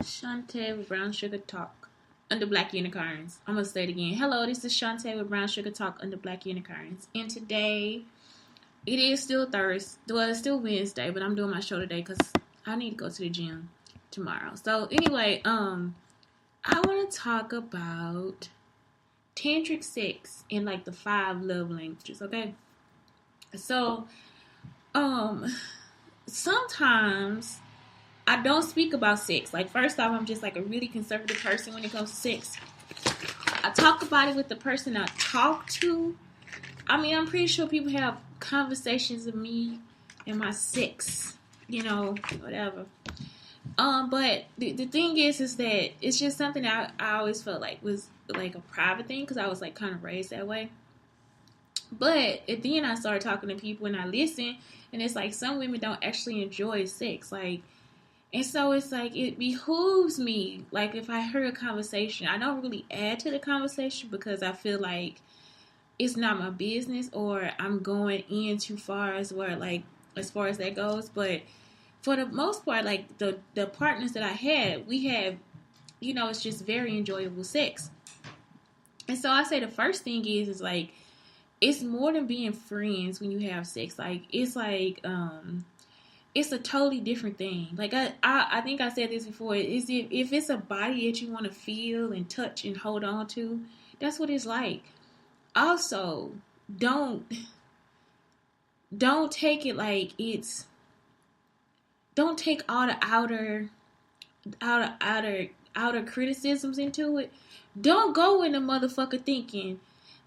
Shantae with Brown Sugar Talk under Black Unicarns. I'm gonna say it again. Hello, this is Shantae with Brown Sugar Talk under Black Unicarns. And today, it is still Thursday. Well, it's still Wednesday, but I'm doing my show today because I need to go to the gym tomorrow. So anyway, I want to talk about Tantric Sex and like the 5 love languages. Okay, so sometimes I don't speak about sex. Like, first off, I'm just like a really conservative person when it comes to sex. I talk about it with the person I talk to. I mean, I'm pretty sure people have conversations of me and my sex, whatever. But the thing is that it's just something that I always felt like was like a private thing because I was like kind of raised that way. But at the end, I started talking to people and I listen, and it's like some women don't actually enjoy sex, like. And so it's like, it behooves me, like, if I hear a conversation, I don't really add to the conversation because I feel like it's not my business or I'm going in too far as far as that goes. But for the most part, like, the partners that I had, we have, it's just very enjoyable sex. And so I say the first thing is like, it's more than being friends when you have sex. Like, it's like, it's a totally different thing. Like, I think I said this before. Is if it's a body that you want to feel and touch and hold on to, that's what it's like. Also, don't take it like it's. Don't take all the outer criticisms into it. Don't go in the motherfucker thinking,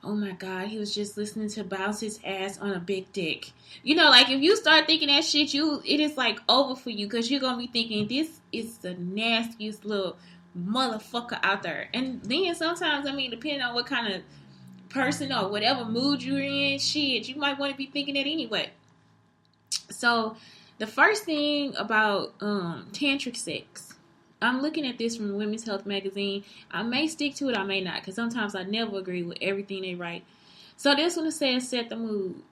oh my God, he was just listening to bounce his ass on a big dick. Like, if you start thinking that shit, it is like over for you because you're going to be thinking this is the nastiest little motherfucker out there. And then sometimes, depending on what kind of person or whatever mood you're in, shit, you might want to be thinking that anyway. So, the first thing about Tantric Sex, I'm looking at this from Women's Health magazine. I may stick to it, I may not, because sometimes I never agree with everything they write. So this one says set the mood.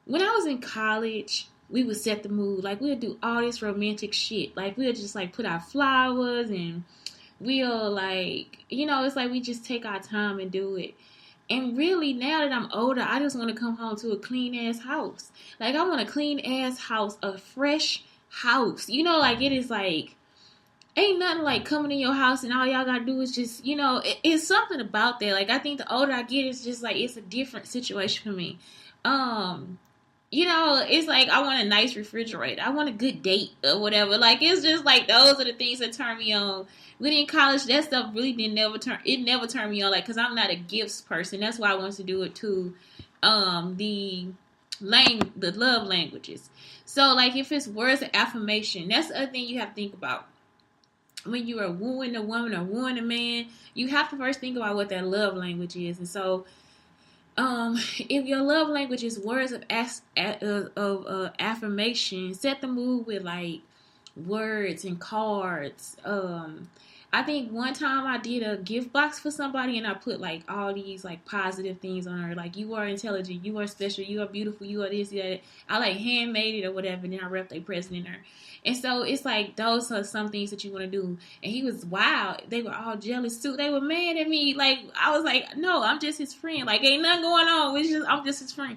When I was in college, we would set the mood. Like, we would do all this romantic shit. Like, we would just like put out flowers and we'll like, it's like we just take our time and do it. And really, now that I'm older, I just want to come home to a clean ass house. Like, I want a clean ass house, a fresh house. Like, it is like, ain't nothing like coming in your house and all y'all gotta do is just, it's something about that. Like, I think the older I get, it's just like, it's a different situation for me. It's like, I want a nice refrigerator. I want a good date or whatever. Like, it's just like, those are the things that turn me on. When in college, that stuff really never turned me on. Like, cause I'm not a gifts person. That's why I wanted to do it too. The love languages. So, like, if it's words of affirmation, that's the other thing you have to think about. When you are wooing a woman or wooing a man, you have to first think about what that love language is. And so, if your love language is words of affirmation, set the mood with like words and cards. I think one time I did a gift box for somebody and I put like all these like positive things on her. Like, you are intelligent, you are special, you are beautiful, you are this, you are that. I like handmade it or whatever, and then I wrapped a present in her. And so it's like, those are some things that you want to do. And he was wild. They were all jealous too. They were mad at me. Like, I was like, no, I'm just his friend. Like, ain't nothing going on. I'm just his friend.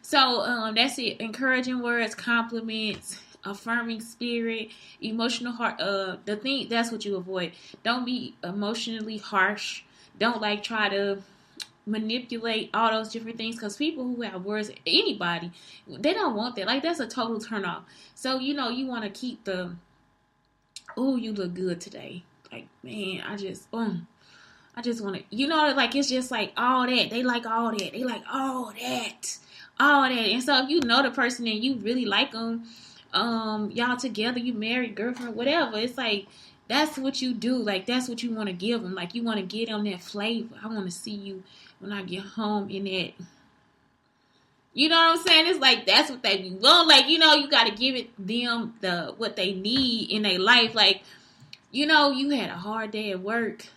So that's it. Encouraging words, compliments, affirming spirit, emotional heart. That's what you avoid. Don't be emotionally harsh. Don't like try to manipulate all those different things, because people who have words, anybody, they don't want that. Like, that's a total turn off. So you want to keep the, oh, you look good today. Like, man, I just want to, like, it's just like all that. They like all that. They like all that. And so if you know the person and you really like them, y'all together, you married, girlfriend, whatever, it's like, that's what you do. Like, that's what you want to give them. Like, you want to get them that flavor. I want to see you when I get home in that. You know what I'm saying? It's like, that's what they want. Like, you got to give them what they need in their life. Like, you had a hard day at work,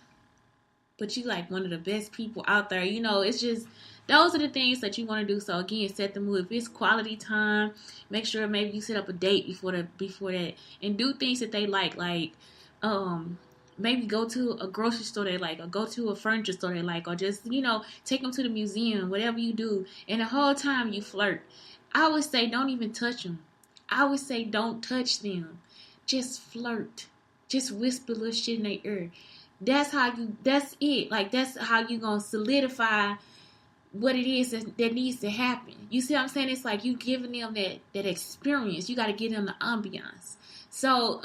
but you like one of the best people out there. It's just those are the things that you want to do. So again, set the mood. If it's quality time, make sure maybe you set up a date before that, and do things that they like maybe go to a grocery store they like, or go to a furniture store they like, or just, take them to the museum, whatever you do. And the whole time you flirt, I would say don't even touch them. I would say don't touch them. Just flirt. Just whisper little shit in their ear. That's it. Like, that's how you gonna solidify what it is that needs to happen. You see what I'm saying? It's like you giving them that experience. You got to give them the ambiance. So,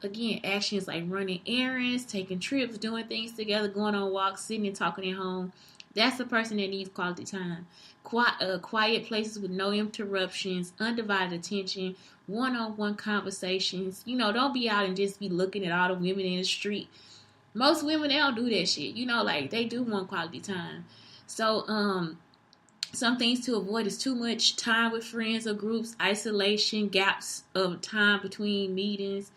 again, actions like running errands, taking trips, doing things together, going on walks, sitting and talking at home. That's the person that needs quality time. Quiet places with no interruptions, undivided attention, one-on-one conversations. Don't be out and just be looking at all the women in the street. Most women, they don't do that shit. Like, they do want quality time. So, some things to avoid is too much time with friends or groups, isolation, gaps of time between meetings,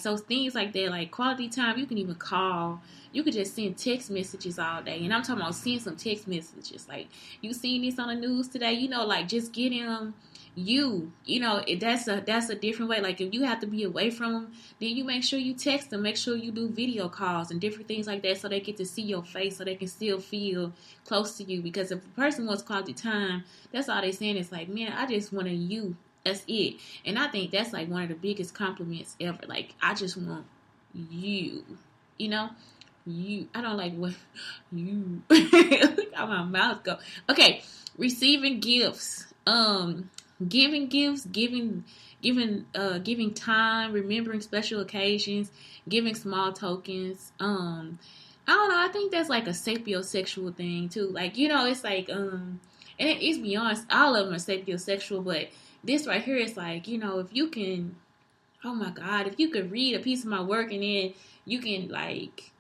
so things like that, like quality time. You can even call. You could just send text messages all day. And I'm talking about send some text messages. Like, you seen this on the news today, like, just get them. That's a different way. Like, if you have to be away from them, then you make sure you text them, make sure you do video calls and different things like that, so they get to see your face, so they can still feel close to you. Because if a person wants quality time, that's all they're saying is like, man, I just want you. That's it. And I think that's like one of the biggest compliments ever. Like, I just want you. You. I don't like what you. Look how my mouth go. Okay, receiving gifts. Giving gifts, giving time, remembering special occasions, giving small tokens. I don't know. I think that's like a sapiosexual thing too. Like, it's like and it's beyond. All of them are sapiosexual, but this right here is like, if you can, oh my God, if you could read a piece of my work and then you can like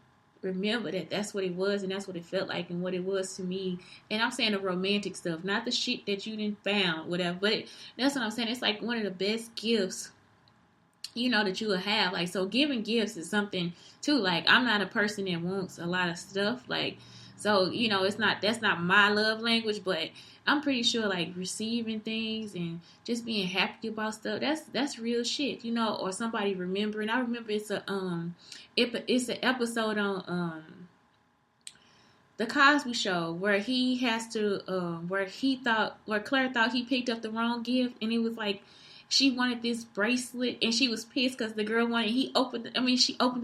remember that that's what it was and that's what it felt like and what it was to me. And I'm saying the romantic stuff, not the shit that you didn't found, whatever. But that's what I'm saying. It's like one of the best gifts, that you will have. Like, so giving gifts is something too. Like, I'm not a person that wants a lot of stuff. Like, so, that's not my love language, but I'm pretty sure like receiving things and just being happy about stuff, that's real shit, or somebody remembering. I remember it's an episode on the Cosby Show where he has to where Claire thought he picked up the wrong gift, and it was like she wanted this bracelet and she was pissed because the girl wanted. She opened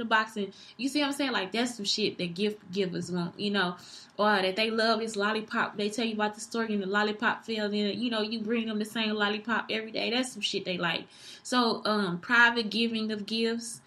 the box, and you see what I'm saying? Like, that's some shit that gift givers want, or that they love this lollipop. They tell you about the story and the lollipop fell in. You bring them the same lollipop every day. That's some shit they like. So, private giving of gifts,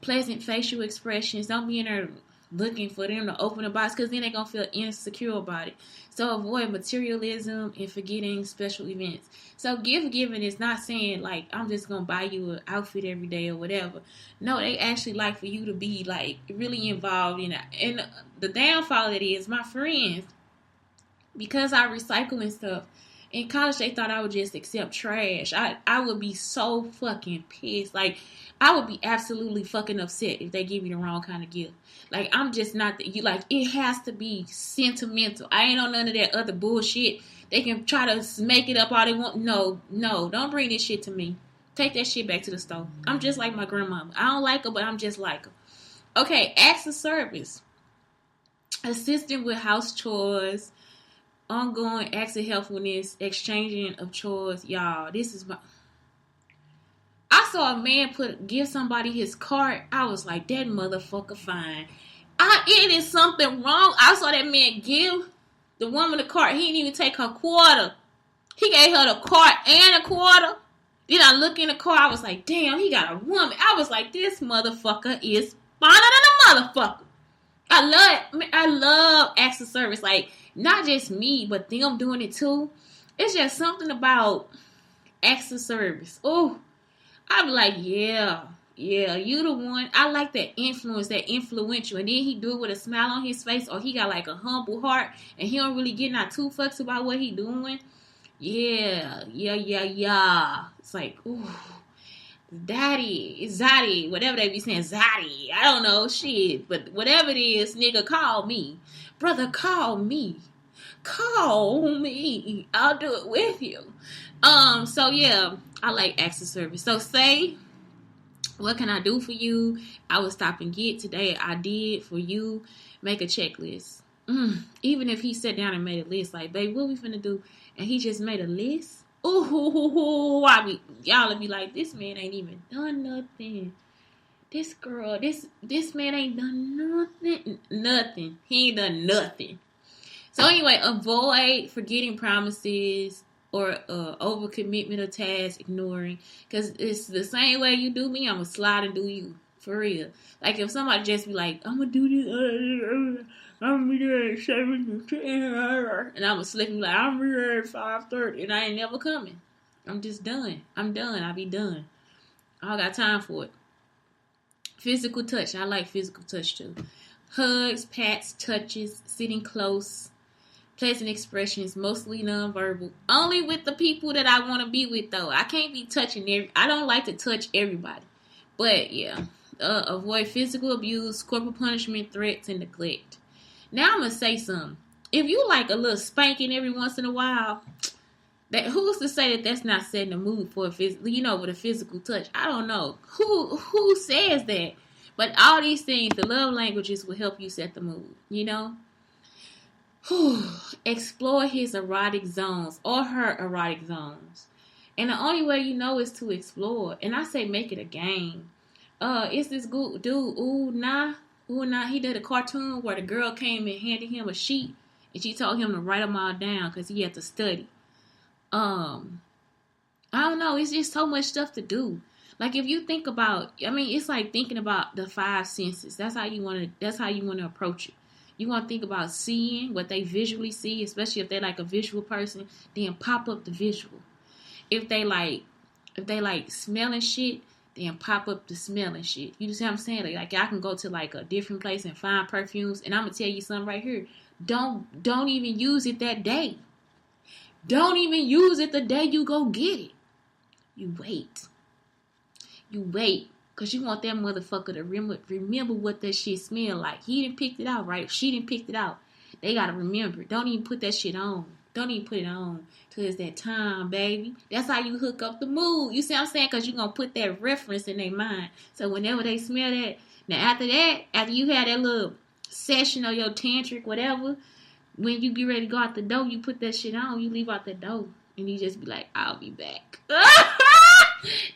pleasant facial expressions. Don't be in there looking for them to open the box, because then they're going to feel insecure about it. So avoid materialism and forgetting special events. So gift giving is not saying like, I'm just going to buy you an outfit every day or whatever. No, they actually like for you to be like really involved in it. And the downfall of it is, my friends, because I recycle and stuff, in college they thought I would just accept trash. I would be so fucking pissed. Like, I would be absolutely fucking upset if they give me the wrong kind of gift. Like, I'm just not it has to be sentimental. I ain't on none of that other bullshit. They can try to make it up all they want. No, don't bring this shit to me. Take that shit back to the store. I'm just like my grandmama. I don't like her, but I'm just like her. Okay, acts of service. Assisting with house chores, ongoing acts of helpfulness, exchanging of chores. Y'all, this is I saw a man give somebody his card. I was like, that motherfucker fine. It is something wrong. I saw that man give the woman the card. He didn't even take her quarter. He gave her the card and a quarter. Then I look in the car. I was like, damn, he got a woman. I was like, this motherfucker is finer than a motherfucker. I love acts of service. Like, not just me, but them doing it too. It's just something about acts of service. Oh, I be like, yeah, you the one. I like that influence, that influential. And then he do it with a smile on his face, or he got like a humble heart, and he don't really get not too fucks about what he doing. Yeah. It's like, ooh, Zaddy, whatever they be saying, Zaddy. I don't know, shit. But whatever it is, nigga, call me. Brother, call me. call me. I'll do it with you. So yeah, I like acts of service. So say, what can I do for you? I would stop and get today. I did for you. Make a checklist. Even if he sat down and made a list, like, babe, what we finna do? And he just made a list. Ooh, y'all would be like, this man ain't even done nothing. This girl, this man ain't done nothing. He ain't done nothing. So anyway, avoid forgetting promises or overcommitment of tasks, ignoring. Because it's the same way you do me, I'm going to slide and do you. For real. Like if somebody just be like, I'm going to do this, I'm going to be there at 7 to 10, and I'm going to slip and be like, I'm going to be there at 5:30, and I ain't never coming. I'm just done. I'm done. I'll be done. I don't got time for it. Physical touch. I like physical touch too. Hugs, pats, touches, sitting close. Pleasant expressions, mostly nonverbal. Only with the people that I want to be with, though. I can't be touching I don't like to touch everybody. But, yeah. Avoid physical abuse, corporal punishment, threats, and neglect. Now, I'm going to say something. If you like a little spanking every once in a while, who's to say that that's not setting the mood for with a physical touch? I don't know. Who says that? But all these things, the love languages will help you set the mood, Explore his erotic zones or her erotic zones. And the only way you know is to explore. And I say make it a game. It's this good dude, Ooh Nah. He did a cartoon where the girl came and handed him a sheet and she told him to write them all down because he had to study. I don't know. It's just so much stuff to do. Like if you think about, it's like thinking about the 5 senses. That's how you want to approach it. You want to think about seeing what they visually see, especially if they're like a visual person. Then pop up the visual. If they like smelling shit, then pop up the smelling shit. You see what I'm saying? Like I can go to like a different place and find perfumes, and I'm gonna tell you something right here. Don't even use it that day. Don't even use it the day you go get it. You wait. Because you want that motherfucker to remember what that shit smell like. He didn't pick it out, right? She didn't pick it out. They got to remember. Don't even put that shit on. Don't even put it on. Till it's that time, baby. That's how you hook up the mood. You see what I'm saying? Because you're going to put that reference in their mind. So whenever they smell that. Now after you had that little session or your tantric, whatever, when you get ready to go out the door, you put that shit on. You leave out the door. And you just be like, I'll be back.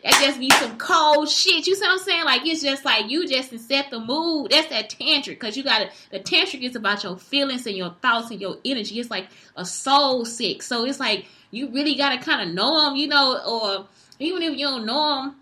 That just be some cold shit. You see what I'm saying? Like, it's just like you just set the mood. That's that tantric. Because the tantric is about your feelings and your thoughts and your energy. It's like a soul sex. So it's like you really got to kind of know them, or even if you don't know them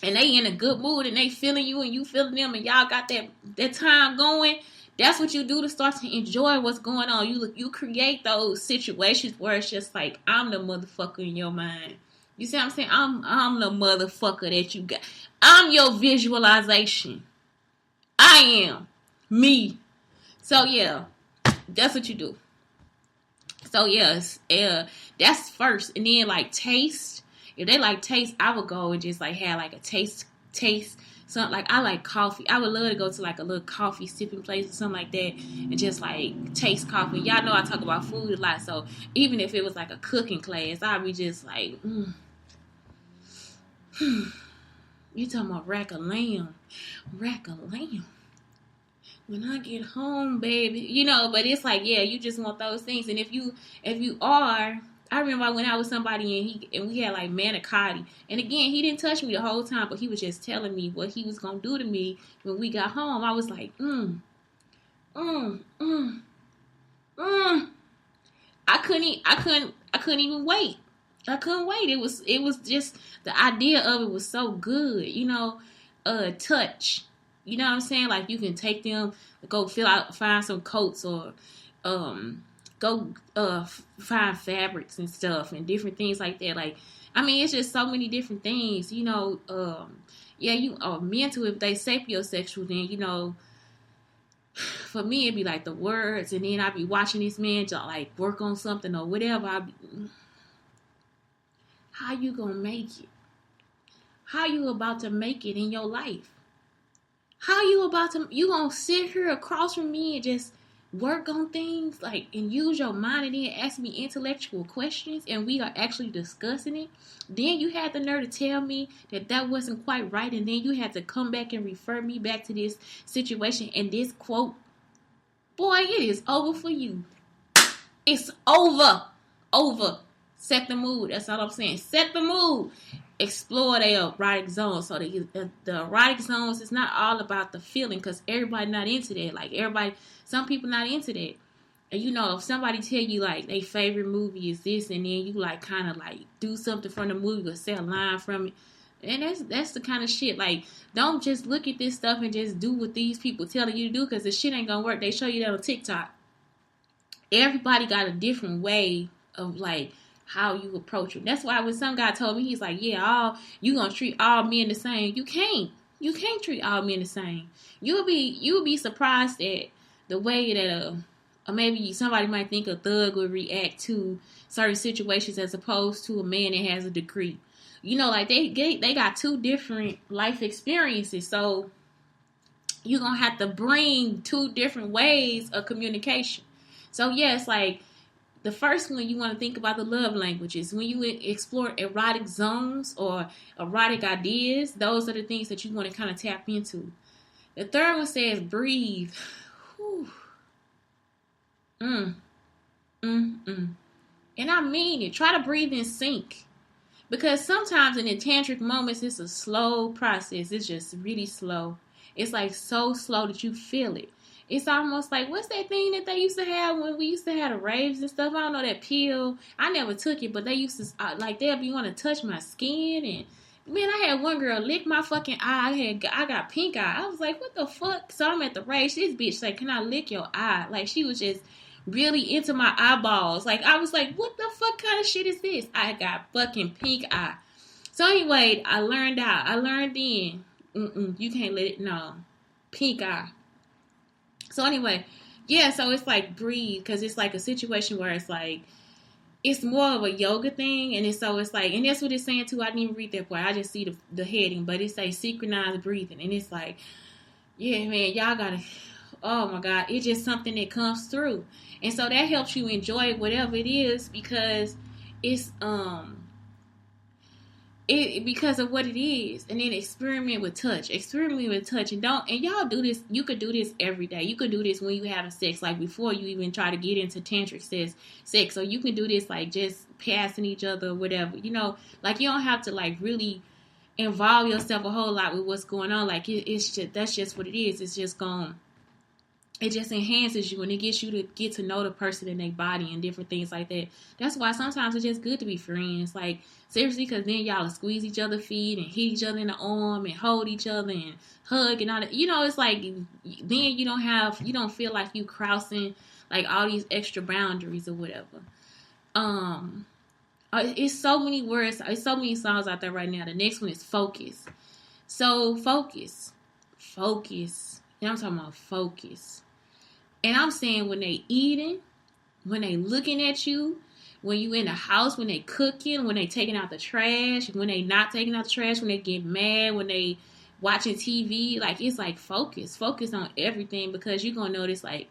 and they in a good mood and they feeling you and you feeling them and y'all got that time going. That's what you do to start to enjoy what's going on. You create those situations where it's just like, I'm the motherfucker in your mind. You see what I'm saying? I'm the motherfucker that you got. I'm your visualization. I am me. So yeah, that's what you do. So yes, that's first. And then like taste. If they like taste, I would go and just like have like a taste. Something like I like coffee. I would love to go to like a little coffee sipping place or something like that and just like taste coffee. Y'all know I talk about food a lot, so even if it was like a cooking class, I'd be just like, You talking about rack of lamb. When I get home, baby. But it's like, yeah, you just want those things. And if you are, I remember when I was somebody and we had like manicotti. And again, he didn't touch me the whole time, but he was just telling me what he was gonna do to me when we got home. I was like, I couldn't even wait. I couldn't wait. It was just the idea of it was so good, touch. You know what I'm saying? Like you can take them, go find some coats or go find fabrics and stuff and different things like that. Like, it's just so many different things, you are mental if they sapiosexual, then, for me, it'd be like the words, and then I'd be watching this man just like work on something or whatever. How you gonna make it? How you about to make it in your life? How you gonna sit here across from me and just work on things, like, and use your mind and then ask me intellectual questions and we are actually discussing it, then you had the nerve to tell me that that wasn't quite right, and then you had to come back and refer me back to this situation and this quote, boy, it is over for you. It's over. Over. Set the mood. That's all I'm saying. Set the mood. Explore their erotic zones. So the erotic zones is not all about the feeling, because everybody not into that. Like, everybody, some people not into that. And you know, if somebody tell you like their favorite movie is this, and then you like kind of like do something from the movie or say a line from it, and that's the kind of shit. Like, don't just look at this stuff and just do what these people telling you to do, because the shit ain't gonna work. They show you that on TikTok. Everybody got a different way of like how you approach it. That's why when some guy told me, he's like, yeah, you gonna treat all men the same. You can't treat all men the same. You'll be surprised at the way that maybe somebody might think a thug would react to certain situations as opposed to a man that has a degree. You know, like they got two different life experiences, so you're gonna have to bring two different ways of communication. So yes, like the first one, you want to think about the love languages. When you explore erotic zones or erotic ideas, those are the things that you want to kind of tap into. The third one says breathe. Whew. And I mean it. Try to breathe in sync. Because sometimes in the tantric moments, it's a slow process. It's just really slow. It's like so slow that you feel it. It's almost like, what's that thing that they used to have when we used to have the raves and stuff? I don't know, that pill. I never took it, but they used to, like, they'll be wanting to touch my skin. And, man, I had one girl lick my fucking eye. I got pink eye. I was like, what the fuck? So I'm at the rave. This bitch like, can I lick your eye? Like, she was just really into my eyeballs. Like, I was like, what the fuck kind of shit is this? I got fucking pink eye. So anyway, I learned then, you can't let it, no, pink eye. So anyway, yeah, so it's like breathe, because it's like a situation where it's like, it's more of a yoga thing, and it's like, and that's what it's saying too. I didn't even read that part. I just see the heading, but it's like synchronized breathing, and it's like, yeah, man, y'all gotta, oh my God, it's just something that comes through, and so that helps you enjoy whatever it is, because it's because of what it is. And then experiment with touch, and y'all do this. You could do this every day. You could do this when you having sex, like before you even try to get into tantric sex. So you can do this like just passing each other or whatever, you know, like you don't have to like really involve yourself a whole lot with what's going on. Like it's just, that's just what it is. It's just it just enhances you, and it gets you to get to know the person and their body and different things like that. That's why sometimes it's just good to be friends. Like, seriously, because then y'all squeeze each other's feet and hit each other in the arm and hold each other and hug and all that. You know, it's like, then you don't feel like you crossing like all these extra boundaries or whatever. It's so many words. It's so many songs out there right now. The next one is focus. So focus. And I'm talking about focus. And I'm saying when they eating, when they looking at you, when you in the house, when they cooking, when they taking out the trash, when they not taking out the trash, when they get mad, when they watching TV, like it's like focus on everything, because you're gonna notice like,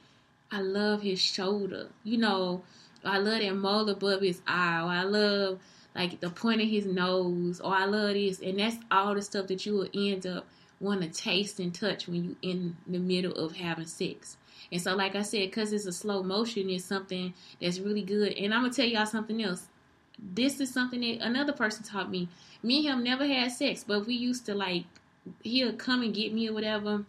I love his shoulder, you know, I love that mole above his eye, or I love like the point of his nose, or I love this, and that's all the stuff that you will end up want to taste and touch when you in the middle of having sex. And so, like I said, because it's a slow motion, it's something that's really good. And I'm going to tell y'all something else. This is something that another person taught me. Me and him never had sex, but we used to, like, he'll come and get me or whatever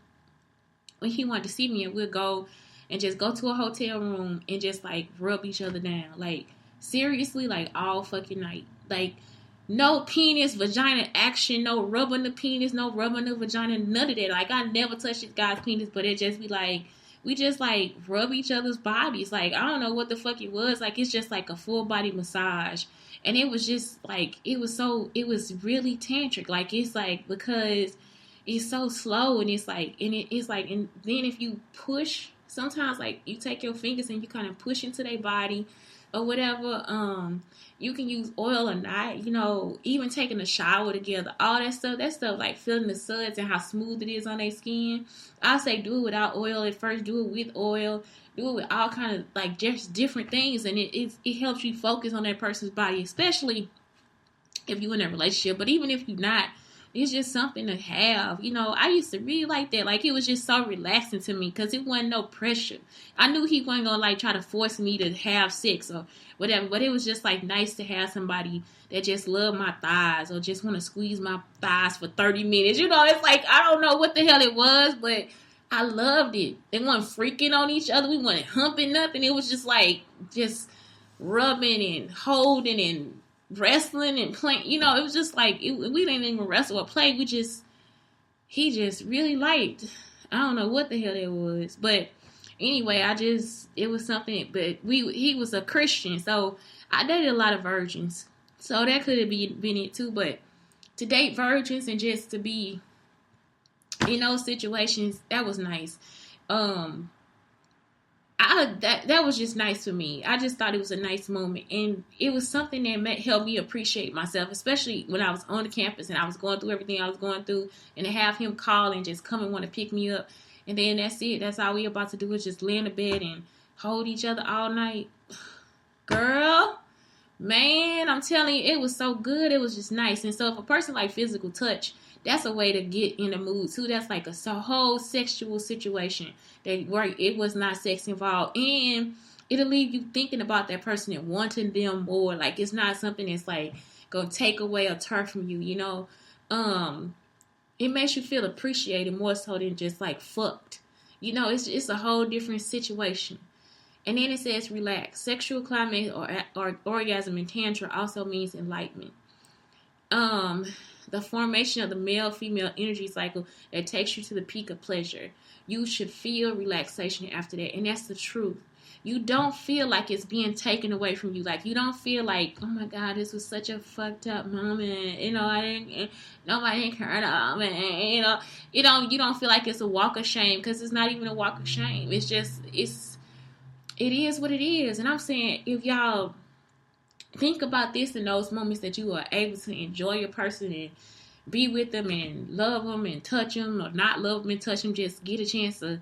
when he wanted to see me, and we'll go and just go to a hotel room and just, like, rub each other down. Like, seriously, like, all fucking night. Like, no penis, vagina action, no rubbing the penis, no rubbing the vagina, none of that. Like, I never touched this guy's penis, but it just be like, we just like rub each other's bodies. Like, I don't know what the fuck it was. Like, it's just like a full body massage. And it was just like, it was really tantric. Like, it's like, because it's so slow, and it's like, and it's like, and then if you push, sometimes like you take your fingers and you kind of push into their body. or whatever. You can use oil or not, even taking a shower together, all that stuff like feeling the suds and how smooth it is on their skin. I say do it without oil at first, do it with oil, do it with all kind of like just different things, and it helps you focus on that person's body, especially if you're in a relationship. But even if you're not, it's just something to have. I used to really like that. Like, it was just so relaxing to me because it wasn't no pressure. I knew he wasn't going to, like, try to force me to have sex or whatever. But it was just, like, nice to have somebody that just loved my thighs or just want to squeeze my thighs for 30 minutes. It's like, I don't know what the hell it was, but I loved it. They weren't freaking on each other. We weren't humping nothing. It was just, like, just rubbing and holding and wrestling and playing. It was just like we didn't even wrestle or play. He just really liked. I don't know what the hell it was, but anyway, it was something. But he was a Christian, so I dated a lot of virgins, so that could have been it too. But to date virgins and just to be in those situations, that was nice. That was just nice for me. I just thought it was a nice moment, and it was something that helped me appreciate myself, especially when I was on the campus and I was going through everything I was going through, and to have him call and just come and want to pick me up, and then that's it. That's all we about to do is just lay in the bed and hold each other all night. Girl, man, I'm telling you, it was so good. It was just nice. And so if a person like physical touch, that's a way to get in the mood too. That's like a whole sexual situation where it was not sex involved, and it'll leave you thinking about that person and wanting them more. Like, it's not something that's like gonna take away or turn from you. It makes you feel appreciated more so than just like fucked. It's a whole different situation. And then it says relax. Sexual climax or orgasm in Tantra also means enlightenment. The formation of the male-female energy cycle that takes you to the peak of pleasure. You should feel relaxation after that, and that's the truth. You don't feel like it's being taken away from you. Like, you don't feel like, oh my God, this was such a fucked up moment. Nobody heard of it. You don't feel like it's a walk of shame, because it's not even a walk of shame. It is what it is. And I'm saying, if y'all think about this in those moments that you are able to enjoy your person and be with them and love them and touch them, or not love them and touch them, just get a chance to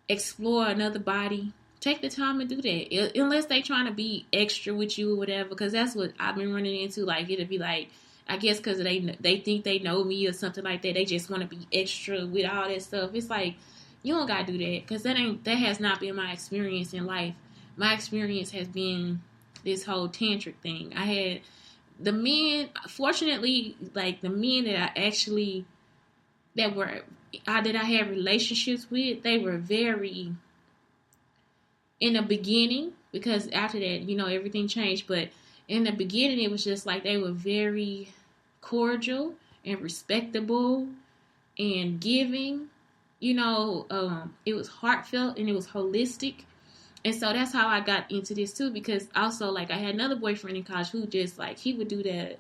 explore another body. Take the time and do that. Unless they trying to be extra with you or whatever, because that's what I've been running into. Like, it'll be like, I guess because they think they know me or something like that. They just want to be extra with all that stuff. It's like, you don't got to do that, because that has not been my experience in life. My experience has been this whole tantric thing. I had the men, fortunately, like the men that I had relationships with, they were very, in the beginning, because after that, everything changed, but in the beginning, it was just like they were very cordial and respectable and giving. It was heartfelt and it was holistic. And so that's how I got into this too, because also, like, I had another boyfriend in college who just, like, he would do the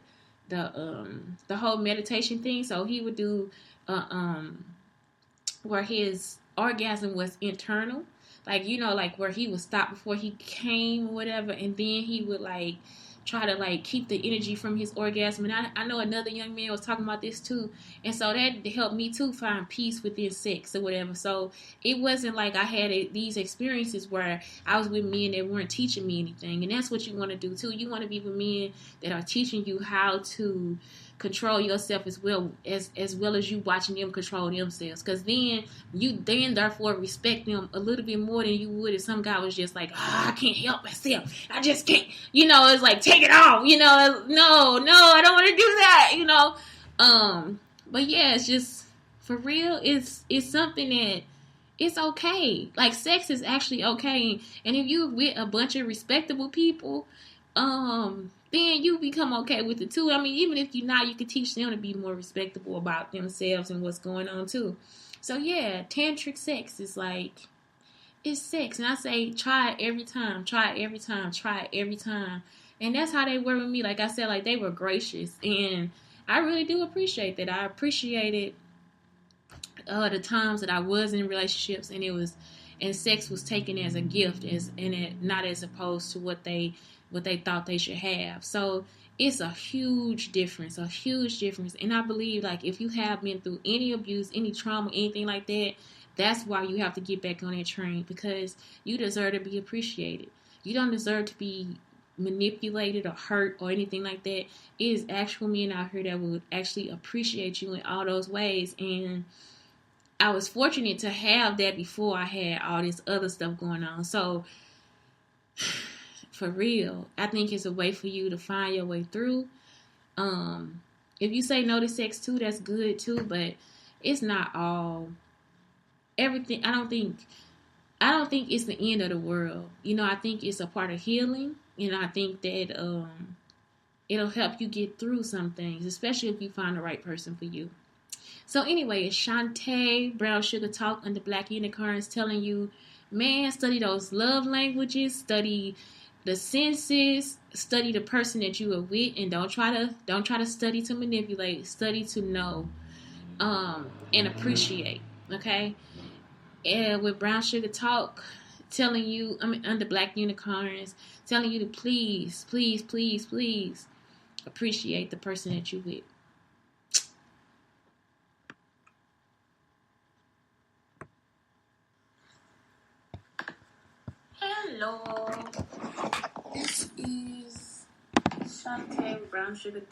whole meditation thing. So he would do where his orgasm was internal, like, like where he would stop before he came or whatever, and then he would like try to like keep the energy from his orgasm. And I know another young man was talking about this too, and so that helped me too find peace within sex or whatever. So it wasn't like I had these experiences where I was with men that weren't teaching me anything, and that's what you want to do too. You want to be with men that are teaching you how to control yourself as well as you watching them control themselves, because then you therefore respect them a little bit more than you would if some guy was just like, I can't help myself, I just can't, it's like, take it off, no, I don't want to do that, but yeah, it's just, for real, it's something that it's okay. Like, sex is actually okay, and if you're with a bunch of respectable people, then you become okay with it too. I mean, even if you're not, you can teach them to be more respectable about themselves and what's going on too. So yeah, tantric sex is like, it's sex. And I say, try it every time, try it every time, try it every time. And that's how they were with me. Like I said, like, they were gracious. And I really do appreciate that. I appreciated the times that I was in relationships, and it was and sex was taken as a gift, not as opposed to what they thought they should have. So it's a huge difference, and I believe, like, if you have been through any abuse, any trauma, anything like that, that's why you have to get back on that train, because you deserve to be appreciated. You don't deserve to be manipulated or hurt or anything like that. It is actual men out here that would actually appreciate you in all those ways. And I was fortunate to have that before I had all this other stuff going on. So for real, I think it's a way for you to find your way through. If you say no to sex too, that's good too, but it's not all everything. I don't think it's the end of the world. I think it's a part of healing. I think that it'll help you get through some things, especially if you find the right person for you. So anyway, it's Shantae, Brown Sugar Talk under Black Unicarns, telling you, man, study those love languages, study the senses, study the person that you are with, and don't try to study to manipulate. Study to know, and appreciate. Okay, and with Brown Sugar Talk, telling you, under Black Unicorns, telling you to please, please, please, please appreciate the person that you with. Hello, this is Shantae Brown Sugar